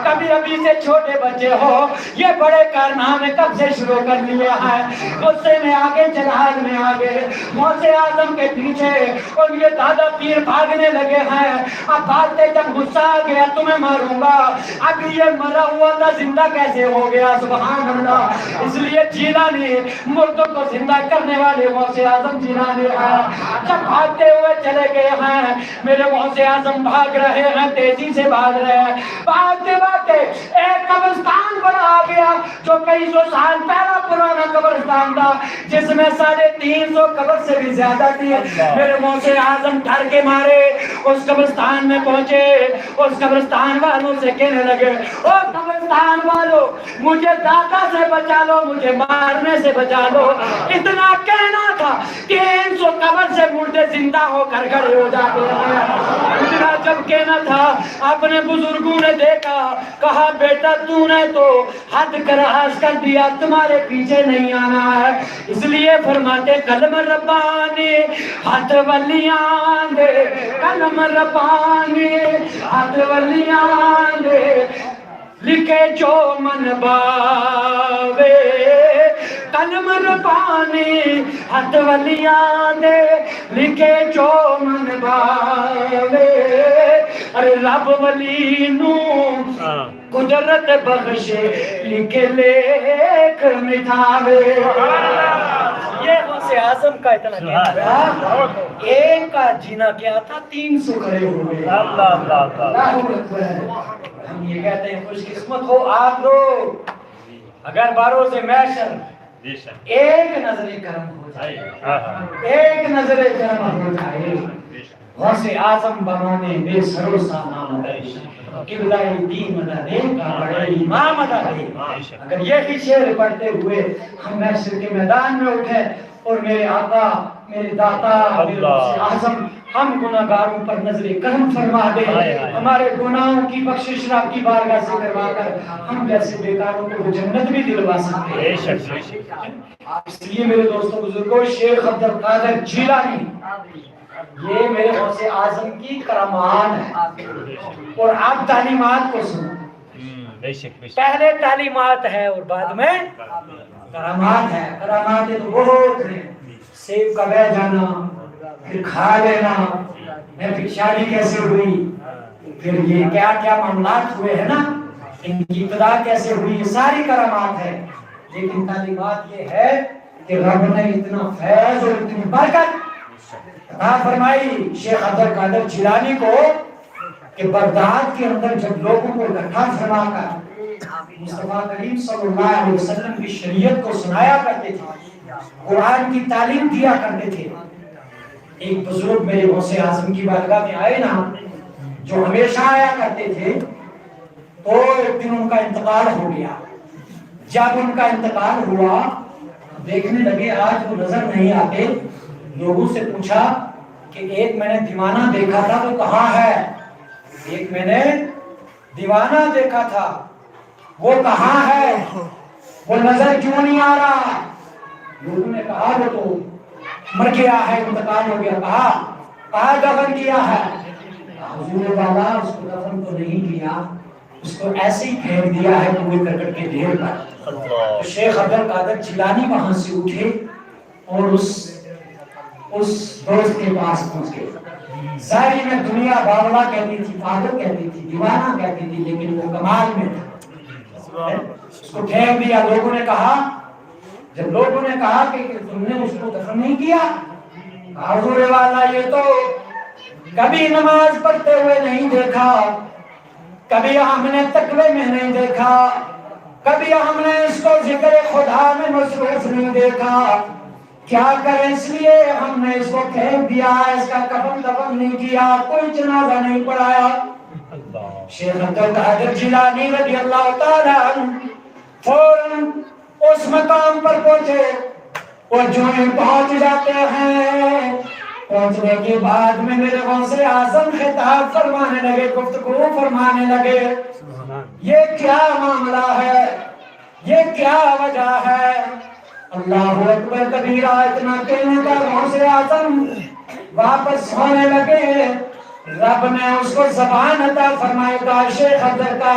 کبھی ابھی سے چھوٹے بچے ہو یہ بڑے کارنامے کب سے شروع کر لیے ہیں. غصے میں آگے جلال میں آگے غوث اعظم کے پیچھے اور یہ دادا پیر بھاگنے لگے ہیں. اب بھاگتے جب غصہ آ گیا تمہیں ماروں گا. اب یہ مرا ہوا تھا زندہ کیسے ہو گیا؟ سبحان اللہ. اس لیے جیلانی مردوں کو زندہ کرنے والے غوث اعظم جیلانی ہیں. جب بھاگتے ہوئے چلے گئے ہیں میرے غوث اعظم بھاگ رہے ہیں تیزی سے بھاگ رہے ہیں. بھاگتے بھاگتے ایک قبرستان بنا آ گیا جو کئی سو سال پہلا پرانا قبرستان تھا جس میں 350 قبر سے بھی زیادہ تھی. میرے غوث اعظم ڈر کے مارے اس قبرستان میں پہنچے. اس قبرستان والوں سے کہنے لگے او قبرستان والوں مجھے دادا سے بچا لو مجھے مارنے سے بچا لو. اتنا کہنا تھا 300 قبر سے مردے زندہ ہو کر کھڑے ہو جاتے ہیں. اتنا جب کہنا تھا اپنے بزرگوں نے دیکھا کہا بیٹا تو نے تو حد کراس کر دیا تمہارے پیچھے نہیں آنا ہے. اس لیے فرماتے کلم ربانی حد ولیاں دے کلم ربانی حد ولیاں دے لکھے جو من باوے کلم ربانی حد ولیاں دے لکھے جو من باوے. ارے رب ولی نو قدرت بخشے لکھے لیکھ مٹھاوے. یہ غوث اعظم کا اتنا کہنا تھا. ایک کا جینا کیا تھا 300 کھڑے ہوئے. اللہ اکبر. ہم یہ کہتے ہیں خوش قسمت ہو آپ لوگ اگر باروز محشر ایک نظر کرم ہو جائے ایک نظر کرم ہو جائے. غوث اعظم بنانے بے سرو سامان دریش قبلہ دین مدد کا بڑے امام مدد. اگر یہ شعر پڑھتے ہوئے ہم محشر کے میدان میں اٹھے اور میرے آقا میرے داتا میرے غوث اعظم ہم گناہگاروں پر نظر کرم فرما دے ہمارے گناہوں کی بخشش رب کی بارگاہ سے کروا کر ہم جیسے بیکاروں کو جنت بھی دلوا سکتے ہیں. اس لیے میرے دوستوں بزرگوں شیخ عبد القادر جیلانی یہ میرے غوث اعظم کی کرامات ہے. اور آپ تعلیمات کو سنو. پہلے تعلیمات ہے اور بعد میں کرامات ہے. کرامات تو بہت ہیں. سیب کا بہ جانا پھر کھا لینا پھر شادی کیسے ہوئی پھر یہ کیا کیا معاملات ہوئے ہیں نا ان کی ابتدا کیسے ہوئی یہ ساری کرامات ہے. لیکن تعلیمات یہ ہے کہ رب نے اتنا فیض اور اتنی برکت عطا فرمائی شیخ عبد القادر جیلانی کو کہ بغداد کے اندر جب لوگوں کو اکٹھا فرما کر مصطفیٰ کریم صلی اللہ علیہ وسلم کی شریعت کو سنایا کرتے تھے قرآن کی تعلیم دیا کرتے تھے. ایک بزرگ میرے غوث اعظم کی بارگاہ میں آئے نا جو ہمیشہ آیا کرتے تھے تو ایک دن ان کا انتقال ہو گیا. جب ان کا انتقال ہوا دیکھنے لگے آج وہ نظر نہیں آتے. لوگوں سے پوچھا کہ ایک میں نے دیوانہ دیکھا تھا وہ کہاں ہے. ایک میں نے دیوانہ دیکھا تھا وہ کہاں ہے وہ نظر کیوں نہیں آ رہا. لوگوں نے کہا وہ تو مر گیا ہے انتقال ہو گیا. کہا دفن کیا ہے. حضور والا اس کو دفن تو نہیں کیا اس کو ایسے ہی پھینک دیا ہے کوئی کرکٹ کے ڈھیر پر. تو شیخ عبد القادر جیلانی وہاں سے اٹھے اور اس دوست کے پاس پہنچ گئے. ظاہر میں دنیا باولا کہتی تھی پاگل کہتی تھی دیوانہ کہتی تھی لیکن وہ کمال میں تھا. اس کو پھینک دیا. لوگوں نے کہا جب لوگوں نے کہا کہ تم نے اس کو دفن نہیں کیا حضور والا یہ تو کبھی نماز پڑھتے ہوئے نہیں دیکھا کبھی ہم نے تقوی میں نہیں دیکھا کبھی ہم نے اس کو ذکر خدا میں مصروف نہیں دیکھا. کیا کریں اس لیے ہم نے اس کو پھینک دیا اس کا کفن دفن نہیں کیا کوئی جنازہ نہیں پڑھایا. شیخ عبد القادر جیلانی رضی اللہ تعالی عنہ فوراً اس مقام پر پہنچے اور جو ہی پہنچ جاتے ہیں پہنچنے کے بعد میں میرے غوث اعظم خطاب فرمانے لگے گفتگو فرمانے لگے. یہ کیا معاملہ ہے یہ کیا وجہ ہے. اللہ اکبر کبیرہ اتنا کہنے کا غوث اعظم واپس ہونے لگے رب نے اس کو زبان عطا فرمائے. شیخ افضل کا